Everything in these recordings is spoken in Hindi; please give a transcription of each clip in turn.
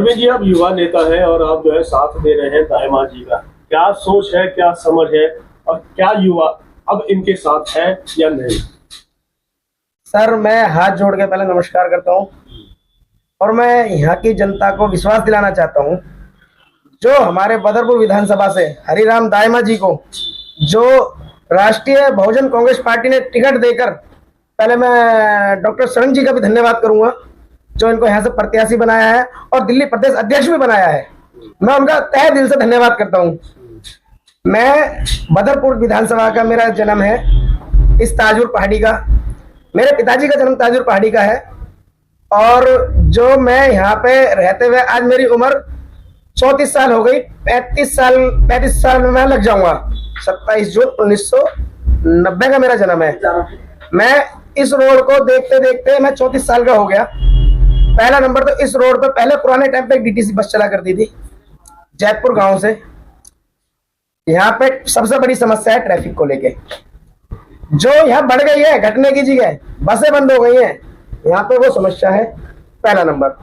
परवीन जी, आप युवा नेता हैं और आप जो है साथ दे रहे हैं दायमा जी का। क्या सोच है, क्या समझ है, और क्या युवा अब इनके साथ है या नहीं? सर, मैं हाथ जोड़ के पहले नमस्कार करता हूं और मैं यहाँ की जनता को विश्वास दिलाना चाहता हूं, जो हमारे बदरपुर विधानसभा से हरिराम दायमा जी को जो राष्ट्रीय बहुजन कांग्रेस पार्टी ने टिकट देकर, पहले मैं डॉक्टर शरण जी का भी धन्यवाद करूंगा जो इनको यहाँ से प्रत्याशी बनाया है और दिल्ली प्रदेश अध्यक्ष भी बनाया है। मैं उनका तहे दिल से धन्यवाद करता हूँ। मैं बदरपुर विधानसभा का, मेरा जन्म है इस ताजपुर पहाड़ी का, मेरे पिताजी का जन्म ताजपुर पहाड़ी का है और जो मैं यहाँ पे रहते हुए आज मेरी उम्र 34 साल हो गई। 35 साल में मैं लग जाऊंगा। 27 जून 1990 का मेरा जन्म है। मैं इस रोड को देखते देखते मैं 34 साल का हो गया। पहला नंबर तो इस रोड पे पहले पुराने टाइम पे एक डीटीसी बस चला करती थी जयपुर गांव से। यहाँ पे सबसे बड़ी समस्या है ट्रैफिक को लेके, जो यहाँ बढ़ गई है घटने की जगह, बसें बंद हो गई हैं, यहाँ पे वो समस्या है। पहला नंबर।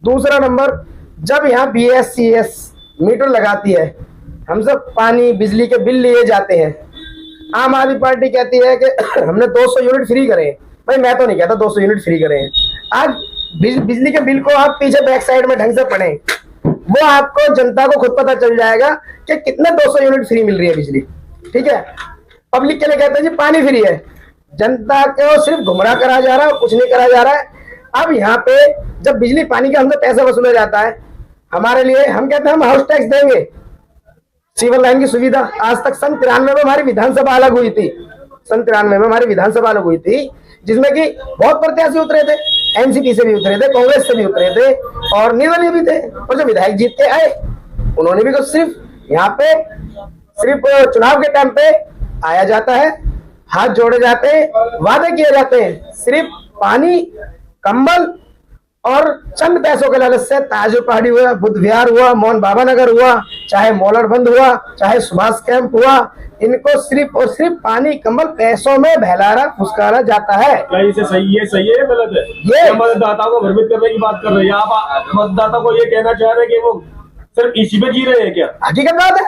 दूसरा नंबर, जब यहाँ BSCS मीटर लगाती है, हम सब पानी बिजली के बिल लिए जाते हैं। आम आदमी पार्टी कहती है कि हमने 200 यूनिट फ्री करे। भाई मैं तो नहीं कहता 200 यूनिट फ्री करें। आज बिजली के बिल को आप पीछे बैक साइड में ढंग से पढ़ें, वो आपको जनता को खुद पता चल जाएगा कि कितने 200 यूनिट फ्री मिल रही है बिजली। ठीक है, पब्लिक के लिए कहते हैं जी पानी फ्री है, जनता को सिर्फ गुमराह करा जा रहा है, कुछ नहीं करा जा रहा है। अब यहाँ पे जब बिजली पानी का हमसे पैसा वसूला जाता है, हमारे लिए हम कहते हैं हम हाउस टैक्स देंगे, सीवर लाइन की सुविधा। आज तक सन 93 में हमारी विधानसभा अलग हुई थी। सन 93 में हमारी विधानसभा अलग हुई थी, जिसमें कि बहुत प्रत्याशी उतरे थे, एनसीपी से भी उतरे थे, कांग्रेस से भी उतरे थे और निर्दलीय भी थे। और जो विधायक जीत के आए उन्होंने भी कुछ सिर्फ यहाँ पे सिर्फ चुनाव के टाइम पे आया जाता है, हाथ जोड़े जाते हैं, वादे किए जाते हैं, सिर्फ पानी, कंबल और चंद पैसों के लालच से ताजपुर पहाड़ी हुआ, बुद्ध विहार हुआ, मोहन बाबा नगर हुआ, चाहे मोलर बंद हुआ, चाहे सुभाष कैंप हुआ, इनको सिर्फ और सिर्फ पानी, कंबल, पैसों में बहलारा फुसकारा जाता है। क्या ये सही है गलत है? ये मतदाता को भ्रमित करने की बात कर रहे हैं। आप मतदाता को ये कहना चाह रहे हैं कि वो सिर्फ इसी में जी रहे हैं क्या? हकीकत बात है,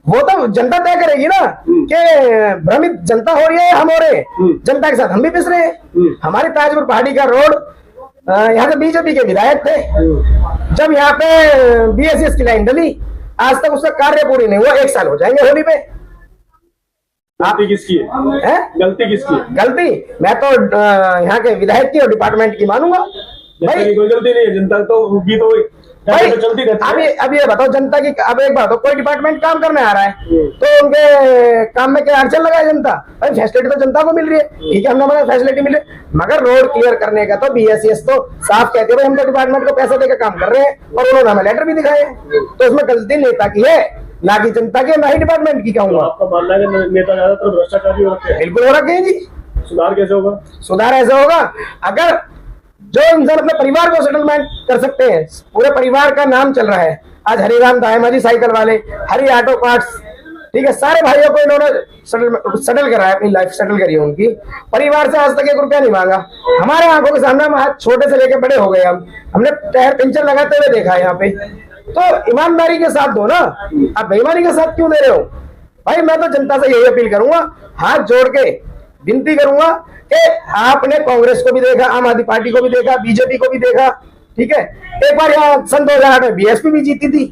वो तो जनता तय करेगी ना कि भ्रमित जनता हो रही है, हम हो रहे हैं। जनता के साथ हम भी पिस रहे हैं। हमारे ताजपुर पहाड़ी का रोड, यहाँ से बीजेपी के विधायक थे, जब यहाँ पे BSCS की लाइन डली, आज तक उसका कार्य पूरी नहीं हुआ। 1 साल हो जाएंगे होली पे। गलती किसकी है? गलती किसकी? गलती मैं तो यहाँ के विधायक की और डिपार्टमेंट की मानूंगा। भाई कोई गलती नहीं है, जनता तो भी तो भाई चलती रहती है। अब ये बताओ जनता की, अब एक बात हो, कोई डिपार्टमेंट काम करने आ रहा है तो उनके काम में क्या अड़चन लगाए जनता? भाई फैसिलिटी तो जनता को मिल रही है, ठीक है, हमने हमारा फैसिलिटी मिले, मगर रोड क्लियर करने का तो BSCS तो साफ कहते हैं भाई हम तो डिपार्टमेंट को पैसा देकर काम कर रहे हैं, और उन्होंने हमें लेटर भी दिखाए हैं। तो उसमें गलती नेता की है, ना कि जनता की, ना ही डिपार्टमेंट की कहूंगा। आपका मानना है कि नेता ज्यादातर भ्रष्टाचारी होते हैं? बिल्कुल हो रखे हैं जी। सुधार कैसे होगा? सुधार ऐसा होगा अगर जो इंसान अपने परिवार को सेटलमेंट कर सकते हैं। पूरे परिवार का नाम चल रहा है आज, हरिराम दायमा जी साइकिल वाले, हरि ऑटो पार्ट्स, ठीक है, सारे भाइयों को इन्होंने सेटल करा है, अपनी लाइफ सेटल करी है उनकी। परिवार से आज तक 1 रुपया नहीं मांगा। हमारे आंखों के सामने हम आज छोटे से लेके बड़े हो गए, हमने टायर पंचर लगाते हुए देखा है यहाँ पे। तो ईमानदारी के साथ दो ना, आप बेईमानी के साथ क्यों दे रहे हो? भाई मैं तो जनता से यही अपील करूंगा, हाथ जोड़ के विनती करूंगा कि आपने कांग्रेस को भी देखा, आम आदमी पार्टी को भी देखा, बीजेपी को भी देखा, ठीक है, एक बार यहाँ सन 2008 में BSP भी जीती थी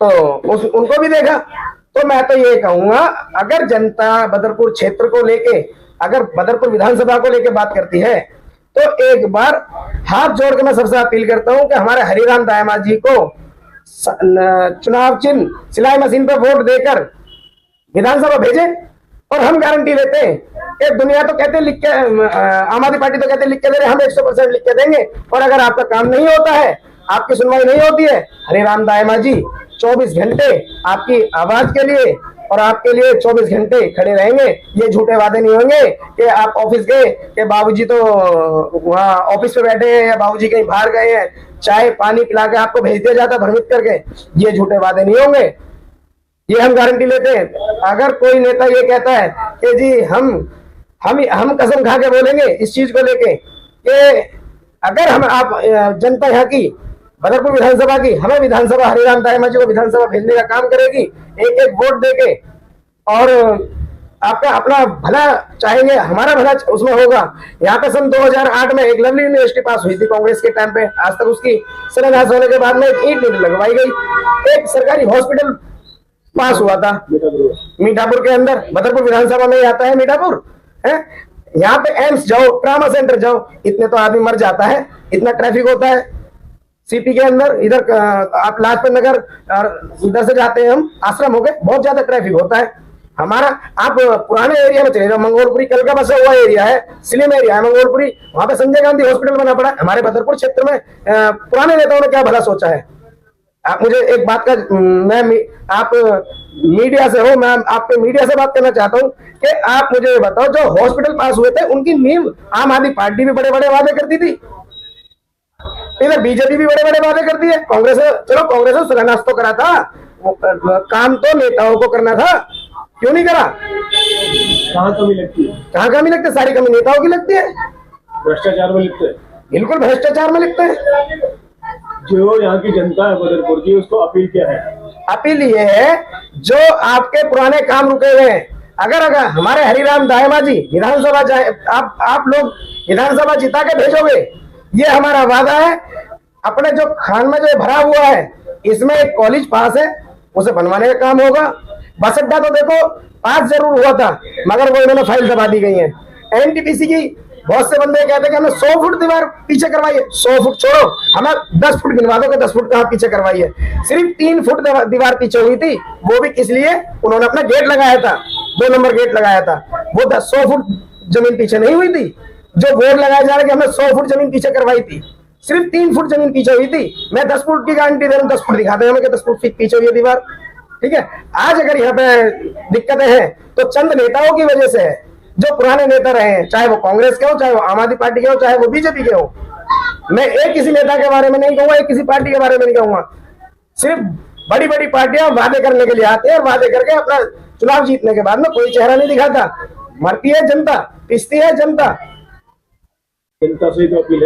तो उनको भी देखा। तो मैं तो ये कहूंगा, अगर जनता बदरपुर क्षेत्र को लेके, अगर बदरपुर विधानसभा को लेके बात करती है, तो एक बार हाथ जोड़ के मैं सबसे अपील करता हूं कि हमारे हरिराम दायमा जी को चुनाव चिन्ह सिलाई मशीन पर वोट देकर विधानसभा भेजें। और हम गारंटी लेते हैं कि दुनिया तो कहते लिख के, आम आदमी पार्टी तो कहते लिख के दे रहे, हम 100% लिख के देंगे। और अगर आपका काम नहीं होता है, आपकी सुनवाई नहीं होती है, हरिराम दायमा जी 24 घंटे आपकी आवाज के लिए और आपके लिए 24 घंटे खड़े रहेंगे। ये झूठे वादे नहीं होंगे कि आप ऑफिस गए कि बाबूजी तो वहाँ ऑफिस पे बैठे हैं या बाबूजी कहीं बाहर गए हैं, चाय पानी पिला के आपको भेज दिया जाता भ्रमित करके। ये झूठे वादे नहीं होंगे, ये हम गारंटी लेते हैं। अगर कोई नेता ये कहता है कि जी हम कसम खा के बोलेंगे इस चीज को लेके कि अगर हम आप जनता यहाँ की बदरपुर विधानसभा की, हमें विधानसभा हरिराम दायमा जी को विधानसभा भेजने का काम करेगी, एक एक वोट देके, और आपका अपना भला चाहेंगे, हमारा भला उसमें होगा। यहाँ पे सन 2008 में एक लवली यूनिवर्सिटी पास हुई थी कांग्रेस के टाइम पे, आज तक उसकी शिलान्यास होने के बाद में एक ईंट नहीं लगवाई गई। एक सरकारी हॉस्पिटल पास हुआ था मीठापुर के अंदर, बदरपुर विधानसभा में आता है मीठापुर है। यहाँ पे एम्स जाओ, ट्रामा सेंटर जाओ, इतने तो आदमी मर जाता है, इतना ट्रैफिक होता है सीपी के अंदर। इधर आप लाजपत नगर और इधर से जाते हैं हम आश्रम होके, बहुत ज्यादा ट्रैफिक होता है हमारा। आप पुराने एरिया में चले जाओ, मंगोलपुरी कल का बसा हुआ एरिया है, स्लिम एरिया है मंगोलपुरी, वहां पे संजय गांधी हॉस्पिटल बना पड़ा है। हमारे बदरपुर क्षेत्र में पुराने नेताओं ने क्या भला सोचा है? आप मुझे एक बात का, आप मीडिया से हो, मैं आपके मीडिया से बात करना चाहता हूँ कि आप मुझे बताओ, जो हॉस्पिटल पास हुए थे उनकी नींव आम आदमी पार्टी भी बड़े बड़े वादे करती थी, इधर बीजेपी भी बड़े बड़े वादे करती है, कांग्रेस, चलो कांग्रेस ने शिलान्यास तो करा था, काम तो नेताओं को करना था, क्यों नहीं करा? कहाँ कमी लगती है? कहाँ कमी लगती है? सारी कमी नेताओं की लगती है, भ्रष्टाचार में लिखते हैं, बिल्कुल भ्रष्टाचार में लिखते हैं। जो यहाँ की जनता है बदरपुर की, उसको अपील क्या है? अपील ये है, जो आपके पुराने काम रुके हुए हैं, अगर हमारे हरिराम दायमा जी विधानसभा जाए, आप लोग विधानसभा जिता के भेजोगे, ये हमारा वादा है। अपने जो खान में जो भरा हुआ है, इसमें एक कॉलेज पास है, उसे बनवाने का काम होगा। बस अड्डा तो देखो पास जरूर हुआ था, मगर वो इन्होंने फाइल दबा दी गई है। एनटीपीसी की बहुत से बंदे कहते हैं कि हमें 100 फुट दीवार पीछे करवाई है, 100 फुट छोड़ो, हमें 10 फुट गिनवा दो कि 10 फुट कहाँ पीछे करवाई है। सिर्फ 3 फुट दीवार पीछे हुई थी, वो भी किस लिए? उन्होंने अपना गेट लगाया था, 2 नंबर गेट लगाया था, वो 100 फुट जमीन पीछे नहीं हुई थी। जो बोर्ड लगाया जा रहा है कि हमने 100 फुट जमीन पीछे करवाई थी, सिर्फ 3 फुट जमीन पीछे हुई थी। मैं 10 फुट की गारंटी दे रहा हूँ, 10 फुट दिखाते हैं हमें कि 10 फुट पीछे हुई है दीवार, ठीक है। आज अगर यहाँ पे दिक्कतें हैं तो चंद नेताओं की वजह से है, जो पुराने नेता रहे हैं, चाहे वो कांग्रेस के हो, चाहे वो आम आदमी पार्टी के हो, चाहे वो बीजेपी के हो। मैं एक किसी नेता के बारे में नहीं कहूंगा, एक किसी पार्टी के बारे में नहीं कहूंगा। सिर्फ बड़ी बड़ी पार्टियां वादे करने के लिए आते हैं, और वादे करके अपना चुनाव जीतने के बाद में कोई चेहरा नहीं दिखाता। मरती है जनता, पिसती है जनता। जनता से तो अपील